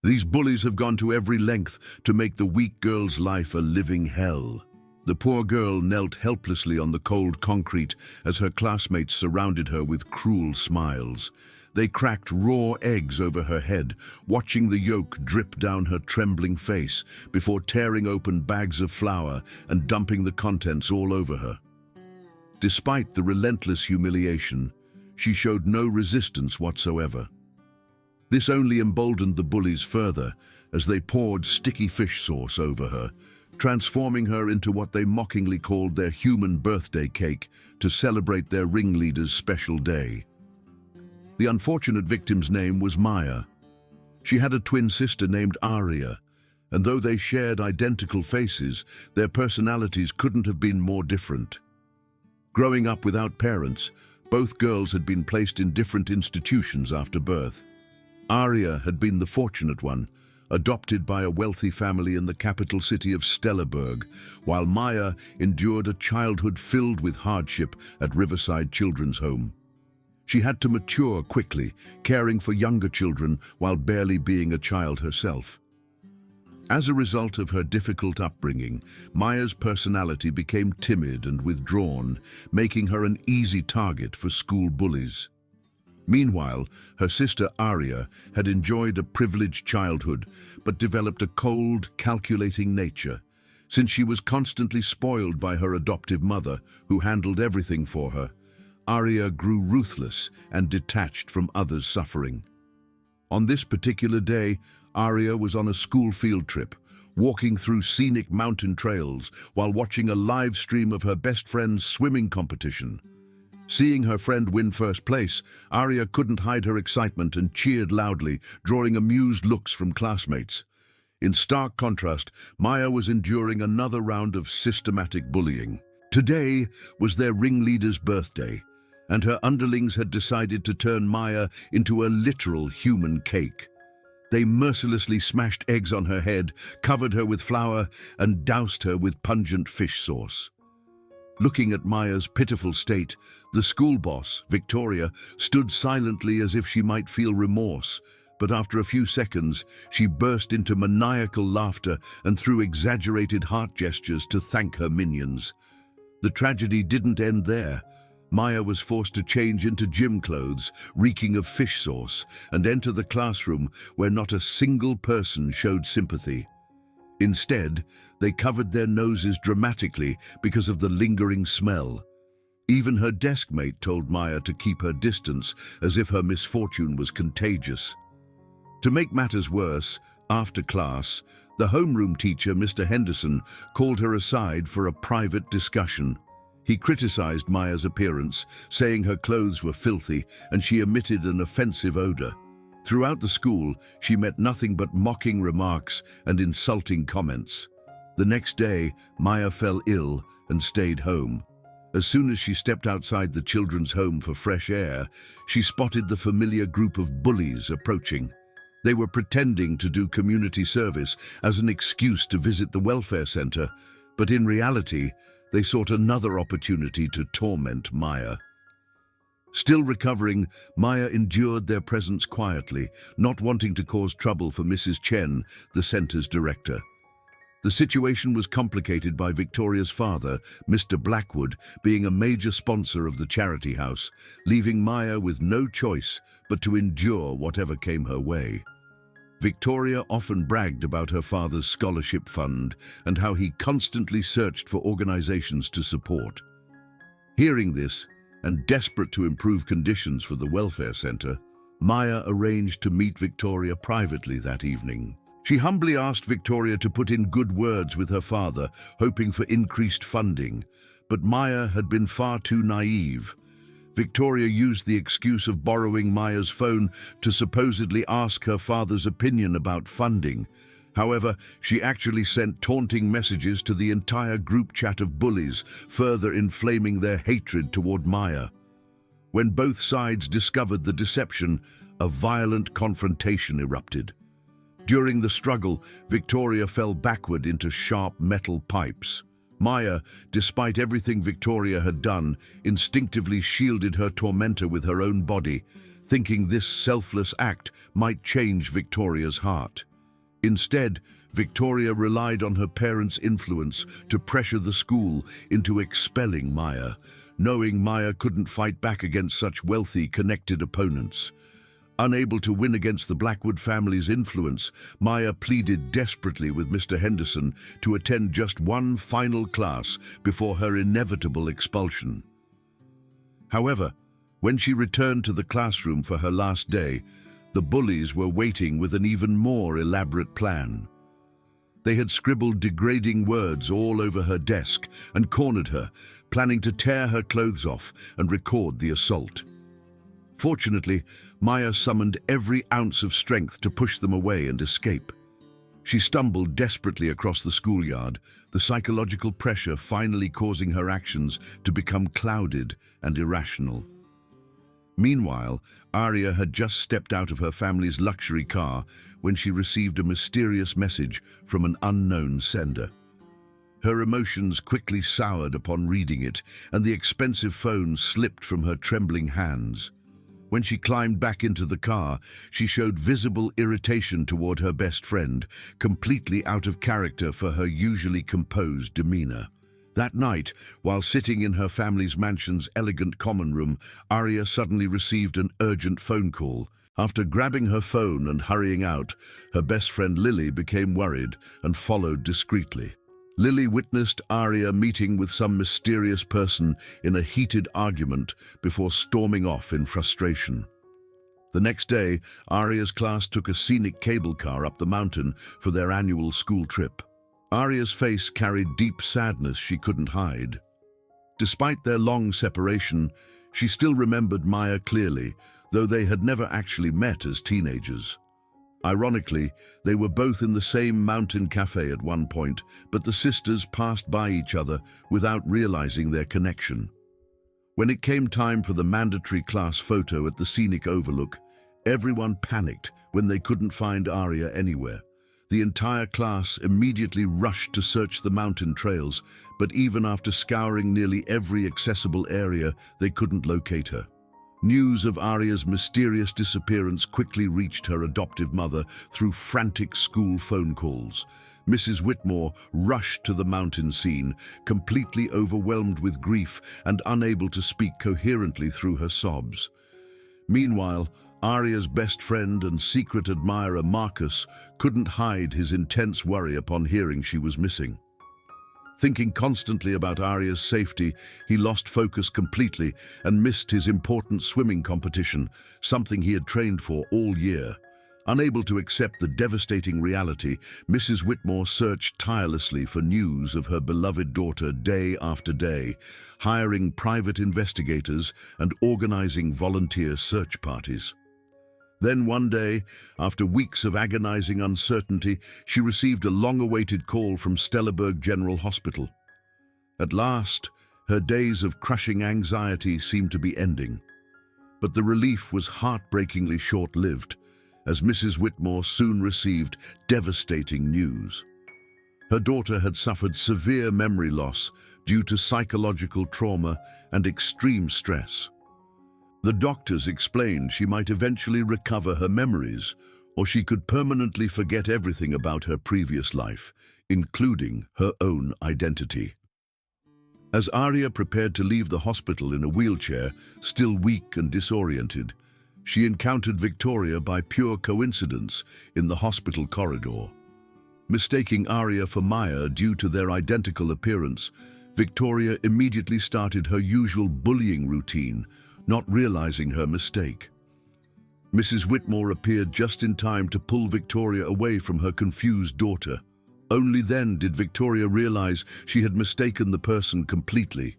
These bullies have gone to every length to make the weak girl's life a living hell. The poor girl knelt helplessly on the cold concrete as her classmates surrounded her with cruel smiles. They cracked raw eggs over her head, watching the yolk drip down her trembling face before tearing open bags of flour and dumping the contents all over her. Despite the relentless humiliation, she showed no resistance whatsoever. This only emboldened the bullies further as they poured sticky fish sauce over her, transforming her into what they mockingly called their human birthday cake to celebrate their ringleader's special day. The unfortunate victim's name was Maya. She had a twin sister named Aria, and though they shared identical faces, their personalities couldn't have been more different. Growing up without parents, both girls had been placed in different institutions after birth. Aria had been the fortunate one, adopted by a wealthy family in the capital city of Stellarburg, while Maya endured a childhood filled with hardship at Riverside Children's Home. She had to mature quickly, caring for younger children while barely being a child herself. As a result of her difficult upbringing, Maya's personality became timid and withdrawn, making her an easy target for school bullies. Meanwhile, her sister Aria had enjoyed a privileged childhood, but developed a cold, calculating nature. Since she was constantly spoiled by her adoptive mother, who handled everything for her, Aria grew ruthless and detached from others' suffering. On this particular day, Aria was on a school field trip, walking through scenic mountain trails while watching a live stream of her best friend's swimming competition. Seeing her friend win first place, Aria couldn't hide her excitement and cheered loudly, drawing amused looks from classmates. In stark contrast, Maya was enduring another round of systematic bullying. Today was their ringleader's birthday, and her underlings had decided to turn Maya into a literal human cake. They mercilessly smashed eggs on her head, covered her with flour, and doused her with pungent fish sauce. Looking at Maya's pitiful state, the school boss, Victoria, stood silently as if she might feel remorse, but after a few seconds, she burst into maniacal laughter and threw exaggerated heart gestures to thank her minions. The tragedy didn't end there. Maya was forced to change into gym clothes, reeking of fish sauce, and enter the classroom where not a single person showed sympathy. Instead, they covered their noses dramatically because of the lingering smell. Even her desk mate told Maya to keep her distance, as if her misfortune was contagious. To make matters worse, after class, the homeroom teacher, Mr. Henderson, called her aside for a private discussion. He criticized Maya's appearance, saying her clothes were filthy and she emitted an offensive odor. Throughout the school, she met nothing but mocking remarks and insulting comments. The next day, Maya fell ill and stayed home. As soon as she stepped outside the children's home for fresh air, she spotted the familiar group of bullies approaching. They were pretending to do community service as an excuse to visit the welfare center, but in reality, they sought another opportunity to torment Maya. Still recovering, Maya endured their presence quietly, not wanting to cause trouble for Mrs. Chen, the center's director. The situation was complicated by Victoria's father, Mr. Blackwood, being a major sponsor of the charity house, leaving Maya with no choice but to endure whatever came her way. Victoria often bragged about her father's scholarship fund and how he constantly searched for organizations to support. Hearing this, and desperate to improve conditions for the welfare center, Maya arranged to meet Victoria privately that evening. She humbly asked Victoria to put in good words with her father, hoping for increased funding, but Maya had been far too naive. Victoria used the excuse of borrowing Maya's phone to supposedly ask her father's opinion about funding. However, she actually sent taunting messages to the entire group chat of bullies, further inflaming their hatred toward Maya. When both sides discovered the deception, a violent confrontation erupted. During the struggle, Victoria fell backward into sharp metal pipes. Maya, despite everything Victoria had done, instinctively shielded her tormentor with her own body, thinking this selfless act might change Victoria's heart. Instead, Victoria relied on her parents' influence to pressure the school into expelling Maya, knowing Maya couldn't fight back against such wealthy, connected opponents. Unable to win against the Blackwood family's influence, Maya pleaded desperately with Mr. Henderson to attend just one final class before her inevitable expulsion. However, when she returned to the classroom for her last day, the bullies were waiting with an even more elaborate plan. They had scribbled degrading words all over her desk and cornered her, planning to tear her clothes off and record the assault. Fortunately, Maya summoned every ounce of strength to push them away and escape. She stumbled desperately across the schoolyard, the psychological pressure finally causing her actions to become clouded and irrational. Meanwhile, Arya had just stepped out of her family's luxury car when she received a mysterious message from an unknown sender. Her emotions quickly soured upon reading it, and the expensive phone slipped from her trembling hands. When she climbed back into the car, she showed visible irritation toward her best friend, completely out of character for her usually composed demeanor. That night, while sitting in her family's mansion's elegant common room, Arya suddenly received an urgent phone call. After grabbing her phone and hurrying out, her best friend Lily became worried and followed discreetly. Lily witnessed Arya meeting with some mysterious person in a heated argument before storming off in frustration. The next day, Arya's class took a scenic cable car up the mountain for their annual school trip. Arya's face carried deep sadness she couldn't hide. Despite their long separation, she still remembered Maya clearly, though they had never actually met as teenagers. Ironically, they were both in the same mountain cafe at one point, but the sisters passed by each other without realizing their connection. When it came time for the mandatory class photo at the scenic overlook, everyone panicked when they couldn't find Arya anywhere. The entire class immediately rushed to search the mountain trails, but even after scouring nearly every accessible area, they couldn't locate her. News of Arya's mysterious disappearance quickly reached her adoptive mother through frantic school phone calls. Mrs. Whitmore rushed to the mountain scene, completely overwhelmed with grief and unable to speak coherently through her sobs. Meanwhile, Arya's best friend and secret admirer Marcus couldn't hide his intense worry upon hearing she was missing. Thinking constantly about Arya's safety, he lost focus completely and missed his important swimming competition, something he had trained for all year. Unable to accept the devastating reality, Mrs. Whitmore searched tirelessly for news of her beloved daughter day after day, hiring private investigators and organizing volunteer search parties. Then one day, after weeks of agonizing uncertainty, she received a long-awaited call from Stellaberg General Hospital. At last, her days of crushing anxiety seemed to be ending. But the relief was heartbreakingly short-lived, as Mrs. Whitmore soon received devastating news. Her daughter had suffered severe memory loss due to psychological trauma and extreme stress. The doctors explained she might eventually recover her memories, or she could permanently forget everything about her previous life, including her own identity. As Arya prepared to leave the hospital in a wheelchair, still weak and disoriented, she encountered Victoria by pure coincidence in the hospital corridor. Mistaking Arya for Maya due to their identical appearance, Victoria immediately started her usual bullying routine, not realizing her mistake. Mrs. Whitmore appeared just in time to pull Victoria away from her confused daughter. Only then did Victoria realize she had mistaken the person completely.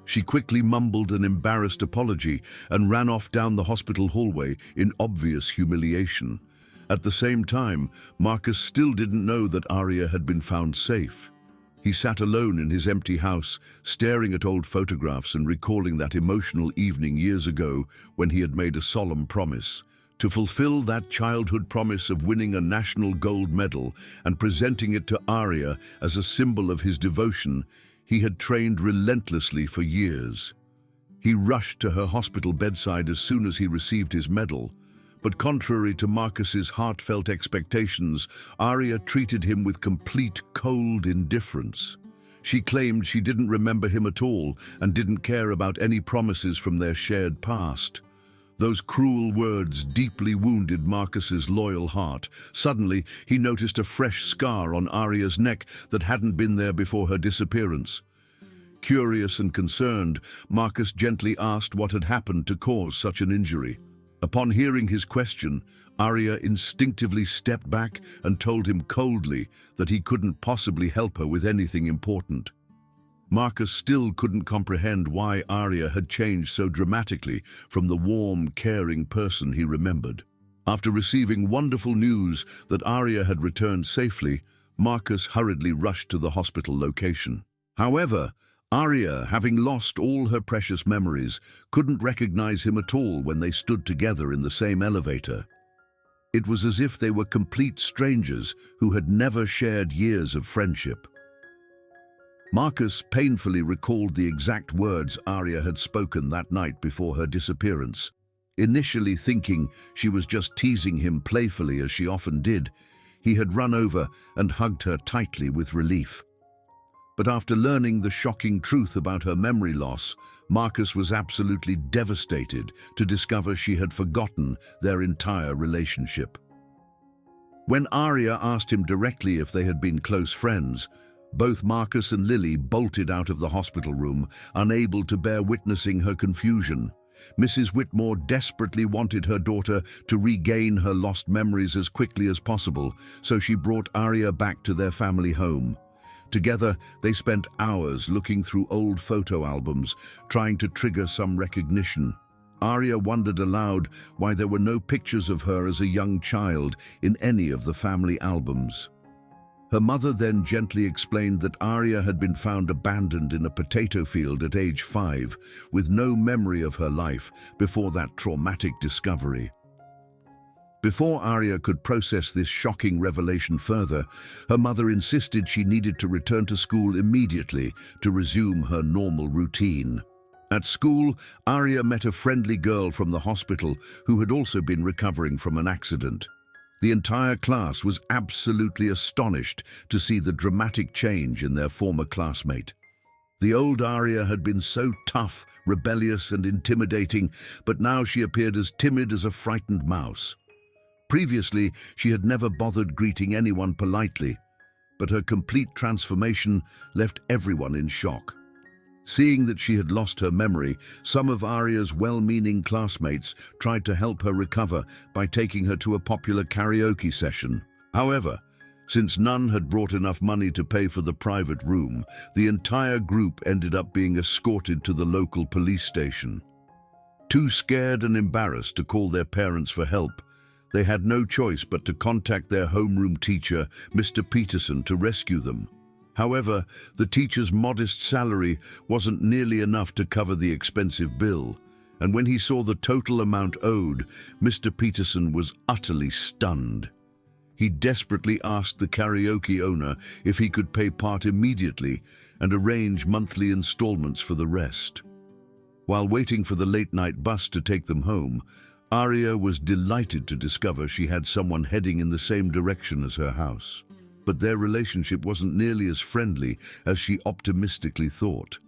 She quickly mumbled an embarrassed apology and ran off down the hospital hallway in obvious humiliation. At the same time, Marcus still didn't know that Arya had been found safe. He sat alone in his empty house, staring at old photographs and recalling that emotional evening years ago when he had made a solemn promise. To fulfill that childhood promise of winning a national gold medal and presenting it to Arya as a symbol of his devotion, he had trained relentlessly for years. He rushed to her hospital bedside as soon as he received his medal, But contrary to Marcus's heartfelt expectations, Arya treated him with complete cold indifference. She claimed she didn't remember him at all and didn't care about any promises from their shared past. Those cruel words deeply wounded Marcus's loyal heart. Suddenly, he noticed a fresh scar on Arya's neck that hadn't been there before her disappearance. Curious and concerned, Marcus gently asked what had happened to cause such an injury. Upon hearing his question, Arya instinctively stepped back and told him coldly that he couldn't possibly help her with anything important. Marcus still couldn't comprehend why Arya had changed so dramatically from the warm, caring person he remembered. After receiving wonderful news that Arya had returned safely, Marcus hurriedly rushed to the hospital location. However, Arya, having lost all her precious memories, couldn't recognize him at all when they stood together in the same elevator. It was as if they were complete strangers who had never shared years of friendship. Marcus painfully recalled the exact words Arya had spoken that night before her disappearance. Initially thinking she was just teasing him playfully as she often did, he had run over and hugged her tightly with relief. But after learning the shocking truth about her memory loss, Marcus was absolutely devastated to discover she had forgotten their entire relationship. When Arya asked him directly if they had been close friends, both Marcus and Lily bolted out of the hospital room, unable to bear witnessing her confusion. Mrs. Whitmore desperately wanted her daughter to regain her lost memories as quickly as possible, so she brought Arya back to their family home. Together, they spent hours looking through old photo albums, trying to trigger some recognition. Arya wondered aloud why there were no pictures of her as a young child in any of the family albums. Her mother then gently explained that Arya had been found abandoned in a potato field at age 5, with no memory of her life before that traumatic discovery. Before Arya could process this shocking revelation further, her mother insisted she needed to return to school immediately to resume her normal routine. At school, Arya met a friendly girl from the hospital who had also been recovering from an accident. The entire class was absolutely astonished to see the dramatic change in their former classmate. The old Arya had been so tough, rebellious, and intimidating, but now she appeared as timid as a frightened mouse. Previously, she had never bothered greeting anyone politely, but her complete transformation left everyone in shock. Seeing that she had lost her memory, some of Arya's well-meaning classmates tried to help her recover by taking her to a popular karaoke session. However, since none had brought enough money to pay for the private room, the entire group ended up being escorted to the local police station. Too scared and embarrassed to call their parents for help, they had no choice but to contact their homeroom teacher, Mr. Peterson, to rescue them. However, the teacher's modest salary wasn't nearly enough to cover the expensive bill, and when he saw the total amount owed, Mr. Peterson was utterly stunned. He desperately asked the karaoke owner if he could pay part immediately and arrange monthly installments for the rest. While waiting for the late-night bus to take them home, Arya was delighted to discover she had someone heading in the same direction as her house. But their relationship wasn't nearly as friendly as she optimistically thought.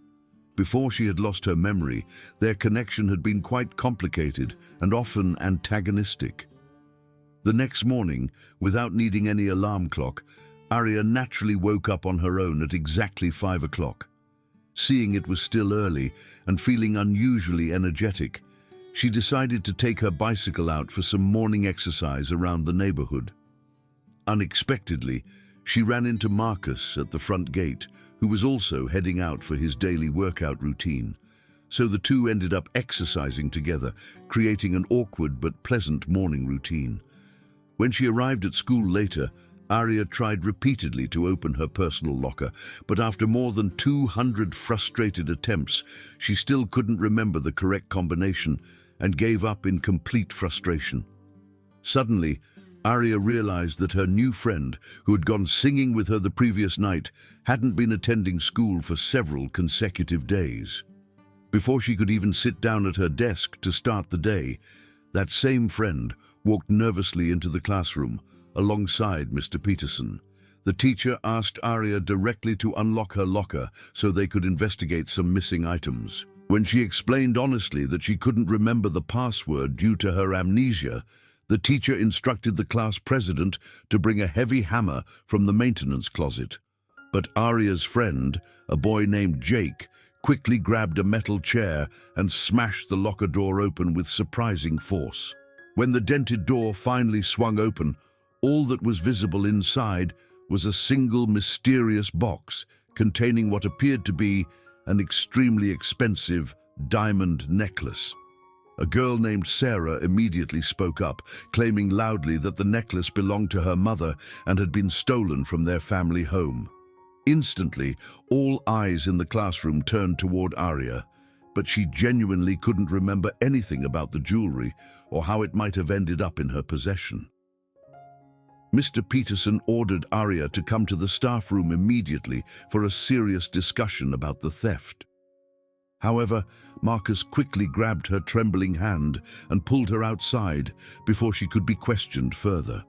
Before she had lost her memory, their connection had been quite complicated and often antagonistic. The next morning, without needing any alarm clock, Arya naturally woke up on her own at exactly 5 o'clock. Seeing it was still early and feeling unusually energetic, she decided to take her bicycle out for some morning exercise around the neighborhood. Unexpectedly, she ran into Marcus at the front gate, who was also heading out for his daily workout routine. So the two ended up exercising together, creating an awkward but pleasant morning routine. When she arrived at school later, Arya tried repeatedly to open her personal locker, but after more than 200 frustrated attempts, she still couldn't remember the correct combination and gave up in complete frustration. Suddenly, Arya realized that her new friend, who had gone singing with her the previous night, hadn't been attending school for several consecutive days. Before she could even sit down at her desk to start the day, that same friend walked nervously into the classroom, alongside Mr. Peterson. The teacher asked Aria directly to unlock her locker so they could investigate some missing items. When she explained honestly that she couldn't remember the password due to her amnesia, the teacher instructed the class president to bring a heavy hammer from the maintenance closet. But Aria's friend, a boy named Jake, quickly grabbed a metal chair and smashed the locker door open with surprising force. When the dented door finally swung open, all that was visible inside was a single mysterious box containing what appeared to be an extremely expensive diamond necklace. A girl named Sarah immediately spoke up, claiming loudly that the necklace belonged to her mother and had been stolen from their family home. Instantly, all eyes in the classroom turned toward Aria, but she genuinely couldn't remember anything about the jewelry or how it might have ended up in her possession. Mr. Peterson ordered Aria to come to the staff room immediately for a serious discussion about the theft. However, Marcus quickly grabbed her trembling hand and pulled her outside before she could be questioned further.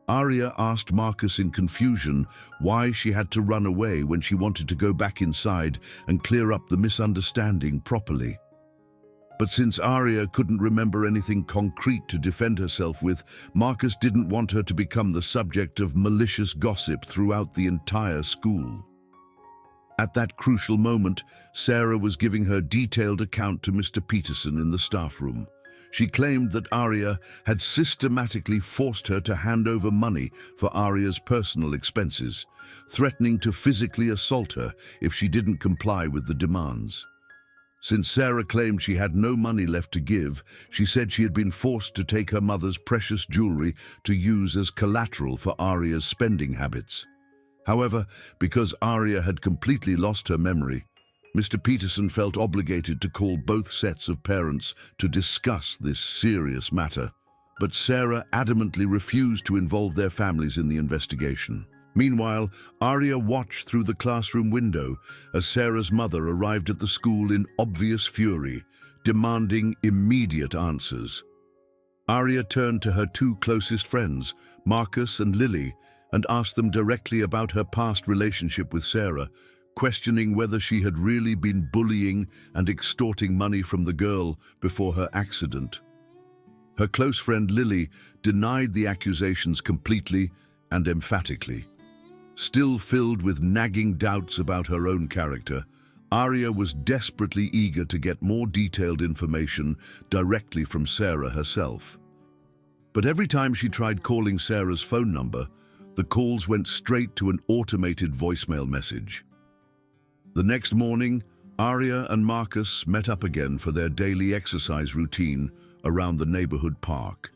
Aria asked Marcus in confusion why she had to run away when she wanted to go back inside and clear up the misunderstanding properly. But since Aria couldn't remember anything concrete to defend herself with, Marcus didn't want her to become the subject of malicious gossip throughout the entire school. At that crucial moment, Sarah was giving her detailed account to Mr. Peterson in the staff room. She claimed that Aria had systematically forced her to hand over money for Aria's personal expenses, threatening to physically assault her if she didn't comply with the demands. Since Sarah claimed she had no money left to give, she said she had been forced to take her mother's precious jewelry to use as collateral for Aria's spending habits. However, because Aria had completely lost her memory, Mr. Peterson felt obligated to call both sets of parents to discuss this serious matter. But Sarah adamantly refused to involve their families in the investigation. Meanwhile, Aria watched through the classroom window as Sarah's mother arrived at the school in obvious fury, demanding immediate answers. Aria turned to her two closest friends, Marcus and Lily, and asked them directly about her past relationship with Sarah, questioning whether she had really been bullying and extorting money from the girl before her accident. Her close friend Lily denied the accusations completely and emphatically. Still filled with nagging doubts about her own character, Aria was desperately eager to get more detailed information directly from Sarah herself. But every time she tried calling Sarah's phone number, the calls went straight to an automated voicemail message. The next morning, Aria and Marcus met up again for their daily exercise routine around the neighborhood park.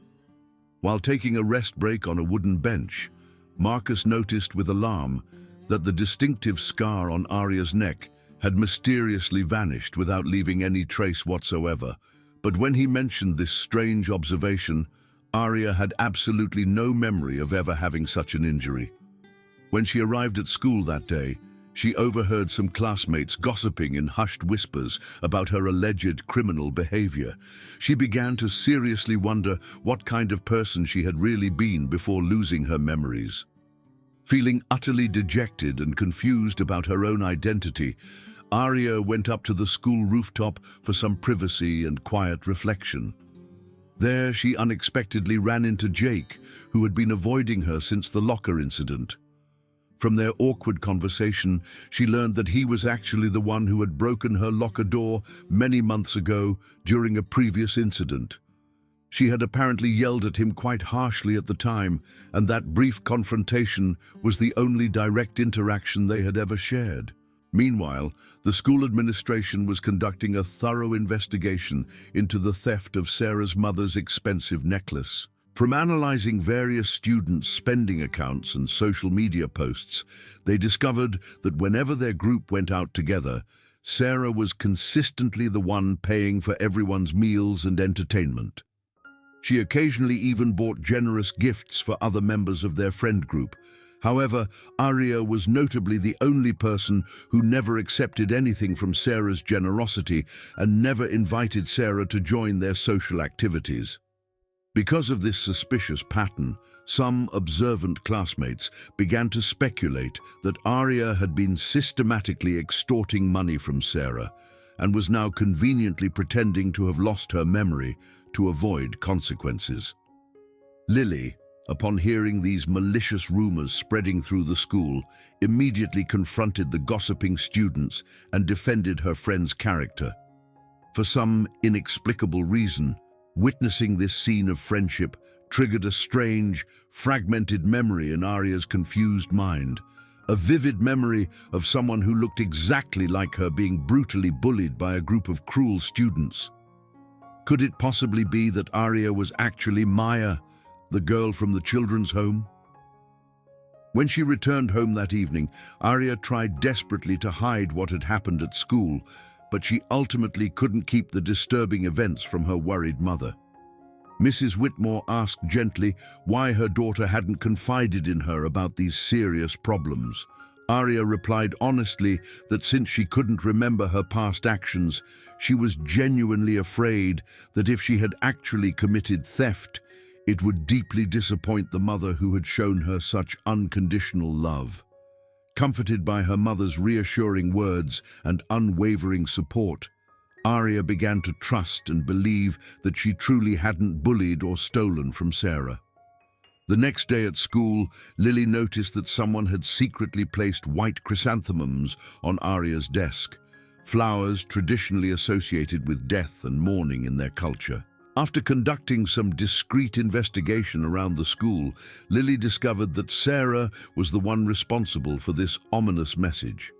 While taking a rest break on a wooden bench, Marcus noticed with alarm that the distinctive scar on Aria's neck had mysteriously vanished without leaving any trace whatsoever. But when he mentioned this strange observation, Aria had absolutely no memory of ever having such an injury. When she arrived at school that day, she overheard some classmates gossiping in hushed whispers about her alleged criminal behavior. She began to seriously wonder what kind of person she had really been before losing her memories. Feeling utterly dejected and confused about her own identity, Aria went up to the school rooftop for some privacy and quiet reflection. There, she unexpectedly ran into Jake, who had been avoiding her since the locker incident. From their awkward conversation, she learned that he was actually the one who had broken her locker door many months ago during a previous incident. She had apparently yelled at him quite harshly at the time, and that brief confrontation was the only direct interaction they had ever shared. Meanwhile, the school administration was conducting a thorough investigation into the theft of Sarah's mother's expensive necklace. From analyzing various students' spending accounts and social media posts, they discovered that whenever their group went out together, Sarah was consistently the one paying for everyone's meals and entertainment. She occasionally even bought generous gifts for other members of their friend group. However, Aria was notably the only person who never accepted anything from Sarah's generosity and never invited Sarah to join their social activities. Because of this suspicious pattern, some observant classmates began to speculate that Arya had been systematically extorting money from Sarah and was now conveniently pretending to have lost her memory to avoid consequences. Lily, upon hearing these malicious rumors spreading through the school, immediately confronted the gossiping students and defended her friend's character. For some inexplicable reason, witnessing this scene of friendship triggered a strange, fragmented memory in Arya's confused mind, a vivid memory of someone who looked exactly like her being brutally bullied by a group of cruel students. Could it possibly be that Arya was actually Maya, the girl from the children's home? When she returned home that evening, Arya tried desperately to hide what had happened at school, but she ultimately couldn't keep the disturbing events from her worried mother. Mrs. Whitmore asked gently why her daughter hadn't confided in her about these serious problems. Arya replied honestly that since she couldn't remember her past actions, she was genuinely afraid that if she had actually committed theft, it would deeply disappoint the mother who had shown her such unconditional love. Comforted by her mother's reassuring words and unwavering support, Arya began to trust and believe that she truly hadn't bullied or stolen from Sarah. The next day at school, Lily noticed that someone had secretly placed white chrysanthemums on Arya's desk, flowers traditionally associated with death and mourning in their culture. After conducting some discreet investigation around the school, Lily discovered that Sarah was the one responsible for this ominous message.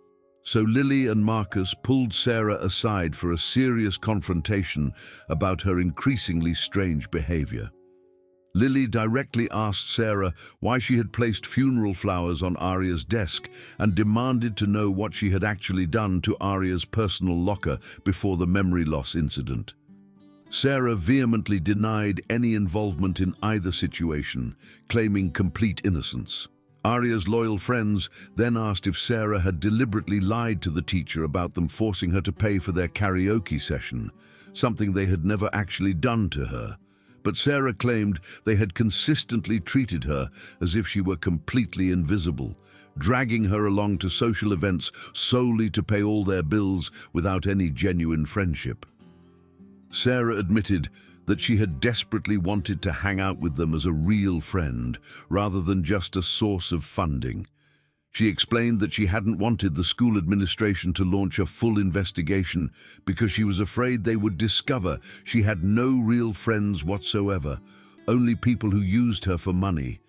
So Lily and Marcus pulled Sarah aside for a serious confrontation about her increasingly strange behavior. Lily directly asked Sarah why she had placed funeral flowers on Arya's desk and demanded to know what she had actually done to Arya's personal locker before the memory loss incident. Sarah vehemently denied any involvement in either situation, claiming complete innocence. Arya's loyal friends then asked if Sarah had deliberately lied to the teacher about them forcing her to pay for their karaoke session, something they had never actually done to her. But Sarah claimed they had consistently treated her as if she were completely invisible, dragging her along to social events solely to pay all their bills without any genuine friendship. Sarah admitted that she had desperately wanted to hang out with them as a real friend, rather than just a source of funding. She explained that she hadn't wanted the school administration to launch a full investigation because she was afraid they would discover she had no real friends whatsoever, only people who used her for money.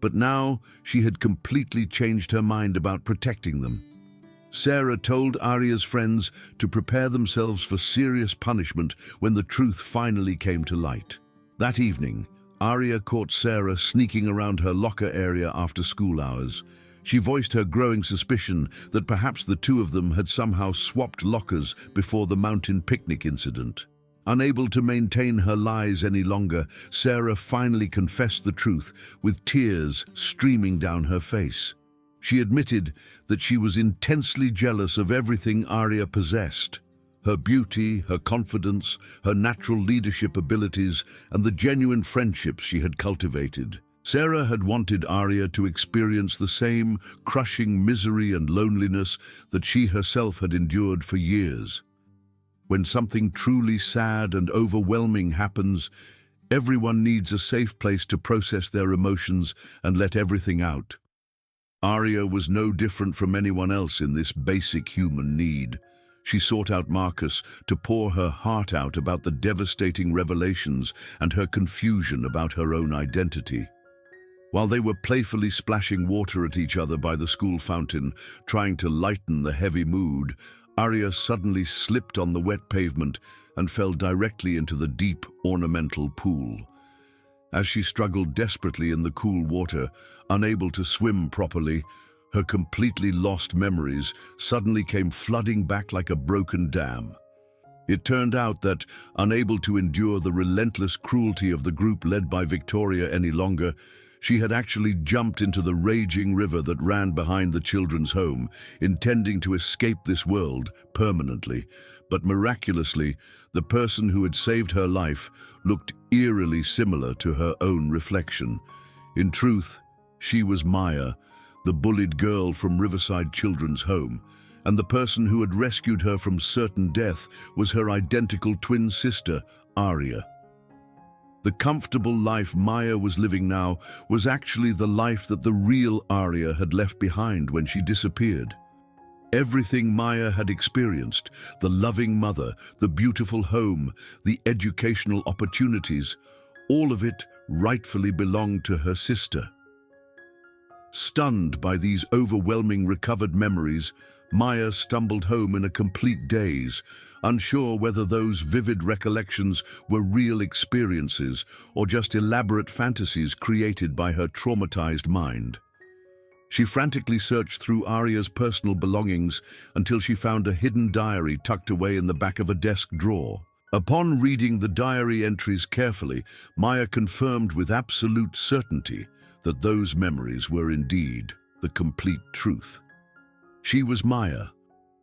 But now she had completely changed her mind about protecting them. Sarah told Arya's friends to prepare themselves for serious punishment when the truth finally came to light. That evening, Arya caught Sarah sneaking around her locker area after school hours. She voiced her growing suspicion that perhaps the two of them had somehow swapped lockers before the mountain picnic incident. Unable to maintain her lies any longer, Sarah finally confessed the truth, with tears streaming down her face. She admitted that she was intensely jealous of everything Arya possessed: her beauty, her confidence, her natural leadership abilities, and the genuine friendships she had cultivated. Sarah had wanted Arya to experience the same crushing misery and loneliness that she herself had endured for years. When something truly sad and overwhelming happens, everyone needs a safe place to process their emotions and let everything out. Arya was no different from anyone else in this basic human need. She sought out Marcus to pour her heart out about the devastating revelations and her confusion about her own identity. While they were playfully splashing water at each other by the school fountain, trying to lighten the heavy mood, Arya suddenly slipped on the wet pavement and fell directly into the deep, ornamental pool. As she struggled desperately in the cool water, unable to swim properly, her completely lost memories suddenly came flooding back like a broken dam. It turned out that, unable to endure the relentless cruelty of the group led by Victoria any longer, She had actually jumped into the raging river that ran behind the children's home, intending to escape this world permanently. But miraculously, the person who had saved her life looked eerily similar to her own reflection. In truth, she was Maya, the bullied girl from Riverside Children's Home, and the person who had rescued her from certain death was her identical twin sister, Aria. The comfortable life Maya was living now was actually the life that the real Aria had left behind when she disappeared. Everything Maya had experienced, the loving mother, the beautiful home, the educational opportunities, all of it rightfully belonged to her sister. Stunned by these overwhelming recovered memories, Maya stumbled home in a complete daze, unsure whether those vivid recollections were real experiences or just elaborate fantasies created by her traumatized mind. She frantically searched through Aria's personal belongings until she found a hidden diary tucked away in the back of a desk drawer. Upon reading the diary entries carefully, Maya confirmed with absolute certainty that those memories were indeed the complete truth. She was Maya,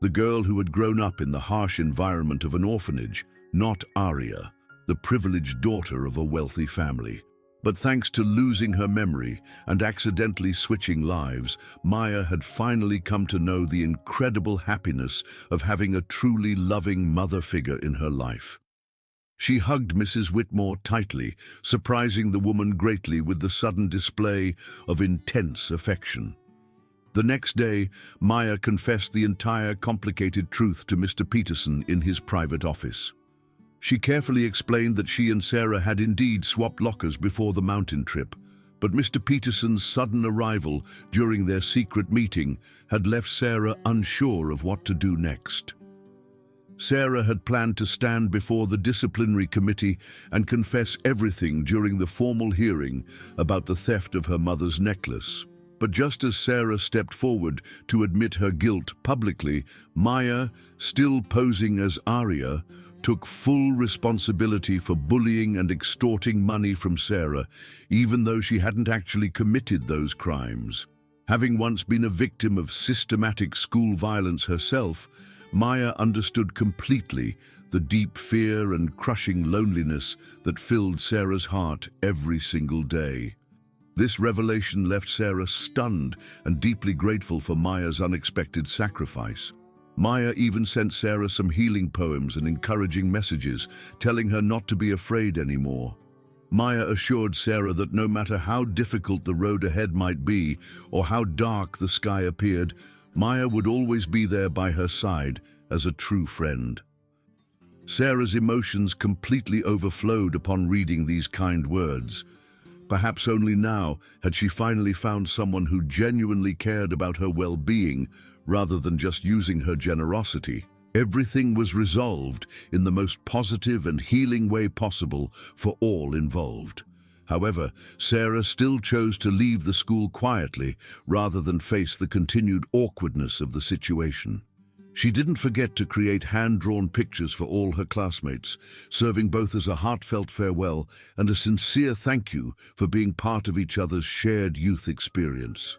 the girl who had grown up in the harsh environment of an orphanage, not Aria, the privileged daughter of a wealthy family. But thanks to losing her memory and accidentally switching lives, Maya had finally come to know the incredible happiness of having a truly loving mother figure in her life. She hugged Mrs. Whitmore tightly, surprising the woman greatly with the sudden display of intense affection. The next day, Maya confessed the entire complicated truth to Mr. Peterson in his private office. She carefully explained that she and Sarah had indeed swapped lockers before the mountain trip, but Mr. Peterson's sudden arrival during their secret meeting had left Sarah unsure of what to do next. Sarah had planned to stand before the disciplinary committee and confess everything during the formal hearing about the theft of her mother's necklace. But just as Sarah stepped forward to admit her guilt publicly, Maya, still posing as Aria, took full responsibility for bullying and extorting money from Sarah, even though she hadn't actually committed those crimes. Having once been a victim of systematic school violence herself, Maya understood completely the deep fear and crushing loneliness that filled Sarah's heart every single day. This revelation left Sarah stunned and deeply grateful for Maya's unexpected sacrifice. Maya even sent Sarah some healing poems and encouraging messages, telling her not to be afraid anymore. Maya assured Sarah that no matter how difficult the road ahead might be or how dark the sky appeared, Maya would always be there by her side as a true friend. Sarah's emotions completely overflowed upon reading these kind words. Perhaps only now had she finally found someone who genuinely cared about her well-being rather than just using her generosity. Everything was resolved in the most positive and healing way possible for all involved. However, Sarah still chose to leave the school quietly rather than face the continued awkwardness of the situation. She didn't forget to create hand-drawn pictures for all her classmates, serving both as a heartfelt farewell and a sincere thank you for being part of each other's shared youth experience.